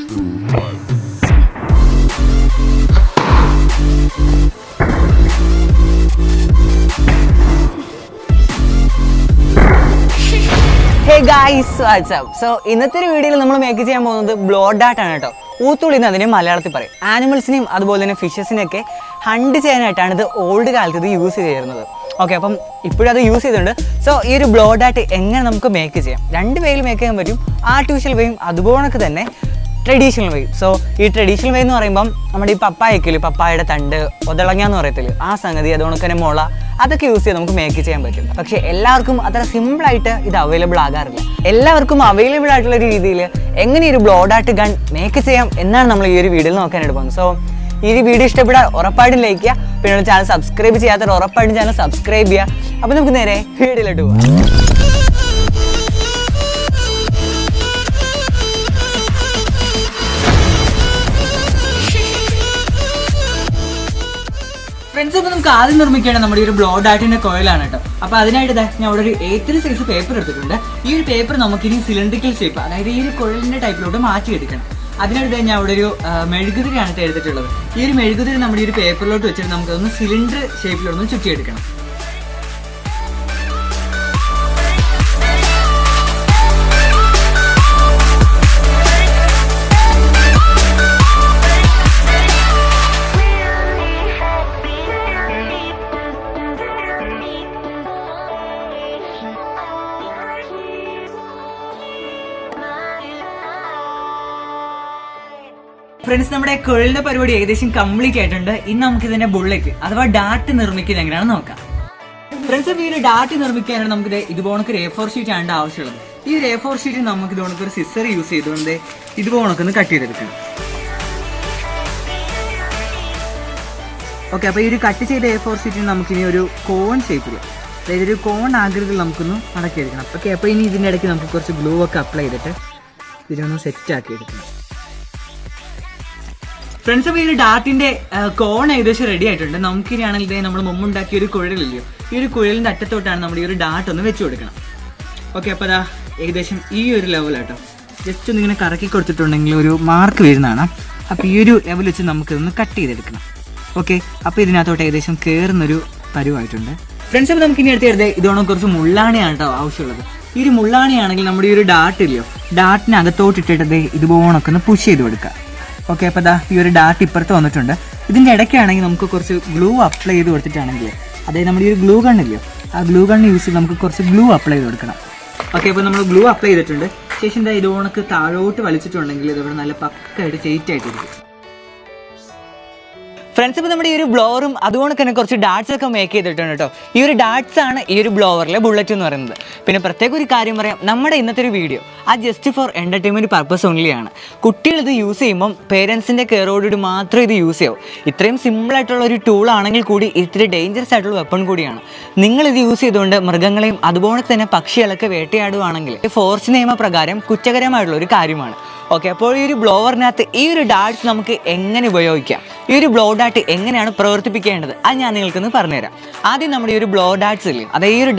Hey guys, what's up? So ഇന്നത്തെ ഒരു വീഡിയോയിൽ നമ്മൾ മേക്ക് ചെയ്യാൻ പോകുന്നത് ബ്ലോ ഡാർട്ട് ആണ് കേട്ടോ. ഊത്തുളി എന്ന് അതിനെ മലയാളത്തിൽ പറയും. ആനിമൽസിനെയും അതുപോലെ തന്നെ ഫിഷസിനെയൊക്കെ ഹണ്ട് ചെയ്യാനായിട്ടാണ് ഇത് ഓൾഡ് കാലത്ത് ഇത് യൂസ് ചെയ്തിരുന്നത്. ഓക്കെ, അപ്പം ഇപ്പോഴും അത് യൂസ് ചെയ്തിട്ടുണ്ട്. സോ ഈ ഒരു ബ്ലോ ഡാർട്ട് എങ്ങനെ നമുക്ക് മേക്ക് ചെയ്യാം? രണ്ട് വേയിൽ മേക്ക് ചെയ്യാൻ പറ്റും. ആർട്ടിഫിഷ്യൽ വേയും അതുപോലൊക്കെ തന്നെ ട്രഡീഷണൽ വേ. സോ ഈ ട്രഡീഷണൽ വേ എന്ന് പറയുമ്പം നമ്മുടെ ഈ പപ്പായക്കില്ലേ, പപ്പായയുടെ തണ്ട് ഒതളങ്ങാന്ന് പറയത്തില്ല, ആ സംഗതി, അതുകൊണ്ട് തന്നെ മുള, അതൊക്കെ യൂസ് ചെയ്ത് നമുക്ക് മേക്ക് ചെയ്യാൻ പറ്റും. പക്ഷേ എല്ലാവർക്കും അത്ര സിമ്പിളായിട്ട് ഇത് അവൈലബിൾ ആകാറില്ല. എല്ലാവർക്കും അവൈലബിൾ ആയിട്ടുള്ള രീതിയിൽ എങ്ങനെ ഒരു ബ്ലോ ഡാർട്ട് ഗൺ മേക്ക് ചെയ്യാം എന്നാണ് നമ്മൾ ഈ ഒരു വീഡിയോയിൽ നോക്കാനായിട്ട് പോകുന്നത്. സോ ഈ വീഡിയോ ഇഷ്ടപ്പെട്ടാൽ ഉറപ്പായിട്ടും ലൈക്ക് ചെയ്യുക. പിന്നെ ചാനൽ സബ്സ്ക്രൈബ് ചെയ്യാത്തവർ ഉറപ്പായിട്ടും ചാനൽ സബ്സ്ക്രൈബ് ചെയ്യുക. അപ്പോൾ നമുക്ക് നേരെ വീഡിയോയിലോട്ട് പോകാം. ഫ്രണ്ട്സ്, ഇപ്പോൾ നമുക്ക് ആദ്യം നിർമ്മിക്കേണ്ടത് നമ്മുടെ ഒരു ബ്ലോ ഡാർട്ടിന്റെ കോയിലാണ് കേട്ടോ. അപ്പോൾ അതിനായിട്ട് ഞാൻ അവിടെ ഒരു A3 സൈസ് പേപ്പർ എടുത്തിട്ടുണ്ട്. ഈ ഒരു പേപ്പർ നമുക്കിനി സിലിണ്ടറിക്കൽ ഷേപ്പ്, അതായത് ഈ ഒരു കുഴലിന്റെ ടൈപ്പിലോട്ട് മാറ്റിയെടുക്കണം. അതിനായിട്ട് ഞാൻ അവിടെ ഒരു മെഴുകുതിരിയാണ് എടുത്തിട്ടുള്ളത്. ഈ ഒരു മെഴുകുതിരി നമ്മുടെ ഈ ഒരു പേപ്പറിലോട്ട് വെച്ചിട്ട് നമുക്കൊന്ന് സിലിണ്ടർ ഷേപ്പിലൊന്ന് ചുറ്റിയെടുക്കണം. ഫ്രണ്ട്സ്, നമ്മുടെ കുഴലിന്റെ പരിപാടി ഏകദേശം കംപ്ലീറ്റ് ആയിട്ടുണ്ട്. ഇന്ന് നമുക്ക് ഇതിന്റെ ബുള്ളറ്റ് അഥവാ ഡാർട്ട് നിർമ്മിക്കുന്നത് എങ്ങനെയാണെന്ന് നോക്കാം. ഫ്രണ്ട്സ്, ഈ ഒരു ഡാർട്ട് നിർമ്മിക്കാനാണ് നമുക്ക് ഇതുപോലൊക്കെ ഒരു A4 ഷീറ്റ് ആണ് ആവശ്യമുള്ളത്. ഈ ഒരു A4 ഷീറ്റ് നമുക്ക് ഇതുപോലൊക്കെ ഒരു സിസർ യൂസ് ചെയ്തുകൊണ്ട് ഇതുപോലൊക്കെ ഒന്ന് കട്ട് ചെയ്തെടുക്കണം. ഓക്കെ, അപ്പോൾ ഈ ഒരു കട്ട് ചെയ്ത A4 ഷീറ്റിന് നമുക്കിനി ഒരു കോൺ ഷേപ്പിൽ, അതായത് ഒരു കോൺ ആകൃതിയിൽ നമുക്കൊന്ന് മടക്കിയെടുക്കണം. ഓക്കെ, അപ്പോൾ ഇനി ഇതിൻ്റെ ഇടയ്ക്ക് നമുക്ക് കുറച്ച് ഗ്ലൂ ഒക്കെ അപ്ലൈ ചെയ്തിട്ട് ഇതിനൊന്ന് സെറ്റ് ആക്കി എടുക്കണം. ഫ്രണ്ട്സ്, അപ്പോൾ ഈ ഒരു ഡാർട്ടിന്റെ കോൺ ഏകദേശം റെഡി ആയിട്ടുണ്ട്. നമുക്കിനിയാണെങ്കിൽ ഇതേ നമ്മൾ മുമ്പുണ്ടാക്കിയ ഒരു കുഴലില്ലയോ, ഈ ഒരു കുഴലിൻ്റെ അറ്റത്തോട്ടാണ് നമ്മുടെ ഈ ഒരു ഡാർട്ട് ഒന്ന് വെച്ച് കൊടുക്കണം. ഓക്കെ, അപ്പോൾ അതാ ഏകദേശം ഈ ഒരു ലെവലാട്ടോ. ജസ്റ്റ് ഒന്ന് ഇങ്ങനെ കറക്കി കൊടുത്തിട്ടുണ്ടെങ്കിൽ ഒരു മാർക്ക് വരുന്നതാണ്. അപ്പോൾ ഈ ഒരു ലെവൽ വെച്ച് നമുക്കിതൊന്ന് കട്ട് ചെയ്തെടുക്കണം. ഓക്കെ, അപ്പോൾ ഇതിനകത്തോട്ട് ഏകദേശം കയറുന്നൊരു പരുവായിട്ടുണ്ട്. ഫ്രണ്ട്സ്, അപ്പോൾ നമുക്ക് ഇനി എടുത്ത് ഇതോണം കുറച്ച് മുള്ളാണിയാണ് കേട്ടോ ആവശ്യമുള്ളത്. ഈ ഒരു മുള്ളാണിയാണെങ്കിൽ നമ്മുടെ ഈ ഒരു ഡാർട്ട് ഇല്ലയോ, ഡാർട്ടിനകത്തോട്ട് ഇട്ടിട്ട് ഇതുപോലൊക്കെ ഒന്ന് പുഷ് ചെയ്ത് കൊടുക്കുക. ഓക്കെ, അപ്പോൾ അതാ ഈ ഒരു ഡാർട്ട് ഇപ്പുറത്ത് വന്നിട്ടുണ്ട്. ഇതിൻ്റെ ഇടയ്ക്കാണെങ്കിൽ നമുക്ക് കുറച്ച് ഗ്ലൂ അപ്ലൈ ചെയ്ത് കൊടുത്തിട്ടാണെങ്കിൽ, അതായത് നമ്മുടെ ഈ ഒരു ഗ്ലൂ ഗണ്ണില്ലയോ, ആ ഗ്ലൂ ഗണ്ണ് യൂസ് ചെയ്ത് നമുക്ക് കുറച്ച് ഗ്ലൂ അപ്ലൈ ചെയ്ത് കൊടുക്കണം. ഓക്കെ, അപ്പോൾ നമ്മൾ ഗ്ലൂ അപ്ലൈ ചെയ്തിട്ടുണ്ട്. ശേഷം എന്താ ഇതുപോണക്ക് താഴോട്ട് വലിച്ചിട്ടുണ്ടെങ്കിൽ ഇതവിടെ നല്ല പക്കായിട്ട് ചേറ്റ് ആയിട്ടിരിക്കും. ഫ്രണ്ട്സ്, ഇപ്പോൾ നമ്മുടെ ഈ ഒരു ബ്ലോവറും അതുകൊണ്ട് തന്നെ കുറച്ച് ഡാർട്സ് ഒക്കെ മേക്ക് ചെയ്തിട്ടുണ്ട് കേട്ടോ. ഈ ഒരു ഡാർട്സ് ആണ് ഈ ഒരു ബ്ലോവറിലെ ബുള്ളറ്റ് എന്ന് പറയുന്നത്. പിന്നെ പ്രത്യേക ഒരു കാര്യം പറയാം, നമ്മുടെ ഇന്നത്തെ ഒരു വീഡിയോ ആ ജസ്റ്റ് ഫോർ എൻ്റർടൈൻമെൻറ്റ് പർപ്പസ് ഓൺലിയാണ്. കുട്ടികൾ ഇത് യൂസ് ചെയ്യുമ്പം പേരൻസിൻ്റെ കെയറോടുകൂടി മാത്രമേ ഇത് യൂസ് ചെയ്യൂ. ഇത്രയും സിമ്പിളായിട്ടുള്ള ഒരു ടൂൾ ആണെങ്കിൽ കൂടി ഇത്തിരി ഡേഞ്ചറസ് ആയിട്ടുള്ള വെപ്പൺ കൂടിയാണ്. നിങ്ങളിത് യൂസ് ചെയ്തുകൊണ്ട് മൃഗങ്ങളെയും അതുപോലെ തന്നെ പക്ഷികളൊക്കെ വേട്ടയാടുകയാണെങ്കിൽ ഫോറസ്റ്റ് നിയമപ്രകാരം കുറ്റകരമായിട്ടുള്ള ഒരു കാര്യമാണ്. ഓക്കെ, അപ്പോൾ ഈ ഒരു ബ്ലോവറിനകത്ത് ഈ ഒരു ഡാർട്സ് നമുക്ക് എങ്ങനെ ഉപയോഗിക്കാം, ഈ ഒരു ബ്ലോ ഡാർട്ട് എങ്ങനെയാണ് പ്രവർത്തിപ്പിക്കേണ്ടത്, അത് ഞാൻ നിങ്ങൾക്കൊന്ന് പറഞ്ഞുതരാം. ആദ്യം നമ്മുടെ ഈ ഒരു ബ്ലോ ഡാർട്സ് ഇല്ലേ, അതായത് ഈ ഒരു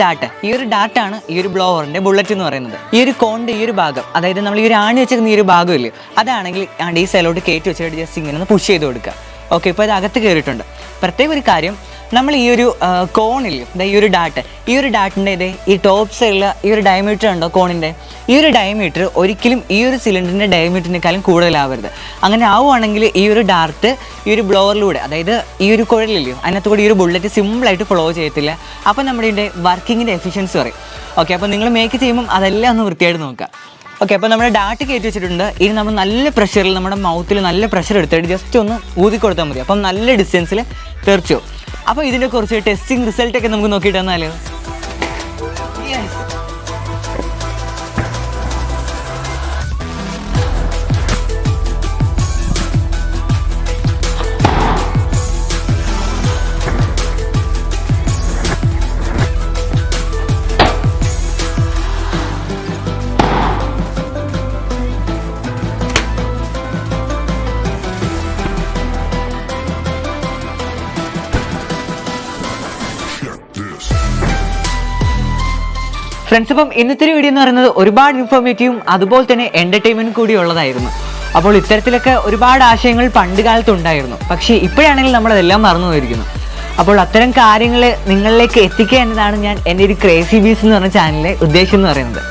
ഡാർട്ടാണ് ഈ ഒരു ബ്ലോവറിൻ്റെ ബുള്ളറ്റ് എന്ന് പറയുന്നത്. ഈ ഒരു കോണിൻ്റെ ഈ ഒരു ഭാഗം, അതായത് നമ്മൾ ഈ ഒരു ആണി വെച്ചിരുന്ന ഈ ഒരു ഭാഗം ഇല്ലേ, അതാണെങ്കിൽ ഈ സൈലോട്ട് കയറ്റി വെച്ചിട്ട് ജസ്റ്റ് ഇങ്ങനെ ഒന്ന് പുഷ് ചെയ്ത് കൊടുക്കുക. ഓക്കെ, ഇപ്പോൾ ഇത് അകത്ത് കയറിയിട്ടുണ്ട്. പ്രത്യേക ഒരു കാര്യം, നമ്മൾ ഈ ഒരു കോണില്ലേ, ഈ ഒരു ഡാർട്ടിൻ്റെ ഈ ടോപ്പ് സൈഡിൽ ഈ ഒരു ഡയമീറ്റർ ഉണ്ടോ കോണിൻ്റെ, ഈ ഒരു ഡയമീറ്റർ ഒരിക്കലും ഈ ഒരു സിലിണ്ടറിൻ്റെ ഡയമീറ്ററിനേക്കാളും കൂടുതലാവരുത്. അങ്ങനെ ആവുകയാണെങ്കിൽ ഈ ഒരു ഡാർട്ട് ഈ ഒരു ബ്ലോവറിലൂടെ, അതായത് ഈ ഒരു കുഴലില്ലയോ, അതിനകത്ത് കൂടി ഈ ഒരു ബുള്ളറ്റ് സിമ്പിളായിട്ട് ഫ്ലോ ചെയ്യത്തില്ല. അപ്പോൾ നമ്മുടെ ഇതിൻ്റെ വർക്കിങ്ങിൻ്റെ എഫിഷ്യൻസി പറയും. ഓക്കെ, അപ്പോൾ നിങ്ങൾ മേക്ക് ചെയ്യുമ്പം അതെല്ലാം ഒന്ന് വൃത്തിയായിട്ട് നോക്കുക. ഓക്കെ, അപ്പോൾ നമ്മുടെ ഡാർട്ട് കയറ്റി വെച്ചിട്ടുണ്ട്. ഇനി നമ്മൾ നല്ല പ്രഷറിൽ നമ്മുടെ മൗത്തിൽ നല്ല പ്രഷർ എടുത്തിട്ട് ജസ്റ്റ് ഒന്ന് ഊതി കൊടുത്താൽ മതി. അപ്പം നല്ല ഡിസ്റ്റൻസിൽ തെറിച്ചു. അപ്പോൾ ഇതിൻ്റെ കുറച്ച് ടെസ്റ്റിംഗ് റിസൾട്ടൊക്കെ നമുക്ക് നോക്കിയിട്ട് വന്നാലോ. ഫ്രണ്ട്സ്, അപ്പം ഇന്നത്തെ വീഡിയോ എന്ന് പറയുന്നത് ഒരുപാട് ഇൻഫോർമേറ്റീവും അതുപോലെ തന്നെ എൻ്റർടൈൻമെൻറ്റും കൂടി ഉള്ളതായിരുന്നു. അപ്പോൾ ഇത്തരത്തിലൊക്കെ ഒരുപാട് ആശയങ്ങൾ പണ്ട് കാലത്ത് ഉണ്ടായിരുന്നു. പക്ഷേ ഇപ്പോഴാണെങ്കിൽ നമ്മളതെല്ലാം മറന്നു പോയിരിക്കുന്നു. അപ്പോൾ അത്തരം കാര്യങ്ങൾ നിങ്ങളിലേക്ക് എത്തിക്കുക എന്നതാണ് ഞാൻ എൻ്റെ ഒരു ക്രേസി ബീസ് എന്ന് പറഞ്ഞ ചാനലിലെ ഉദ്ദേശം എന്ന് പറയുന്നത്.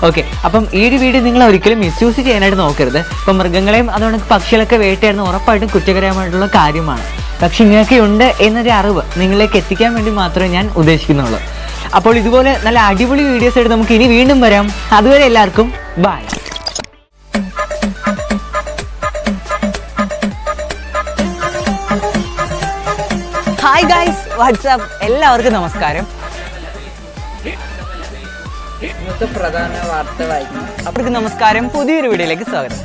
ഓക്കെ, അപ്പം ഈ ഒരു വീഡിയോ നിങ്ങൾ ഒരിക്കലും മിസ്യൂസ് ചെയ്യാനായിട്ട് നോക്കരുത്. ഇപ്പം മൃഗങ്ങളെയും അതുകൊണ്ട് പക്ഷികളൊക്കെ വേട്ടയാടുന്ന ഉറപ്പായിട്ടും കുറ്റകരമായിട്ടുള്ള കാര്യമാണ്. പക്ഷെ ഇങ്ങനെയൊക്കെ ഉണ്ട് എന്നൊരു അറിവ് നിങ്ങളിലേക്ക് എത്തിക്കാൻ വേണ്ടി മാത്രമേ ഞാൻ ഉദ്ദേശിക്കുന്നുള്ളൂ. അപ്പോൾ ഇതുപോലെ നല്ല അടിപൊളി വീഡിയോസ് ആയിട്ട് നമുക്ക് ഇനി വീണ്ടും വരാം. അതുവരെ എല്ലാവർക്കും ബൈ. ഹായ് ഗൈസ്, വാട്സാപ്പ്, എല്ലാവർക്കും നമസ്കാരം. ഇന്നത്തെ പ്രധാന വാർത്ത വായിക്കുന്നു. അവർക്ക് നമസ്കാരം. പുതിയൊരു വീഡിയോയിലേക്ക് സ്വാഗതം.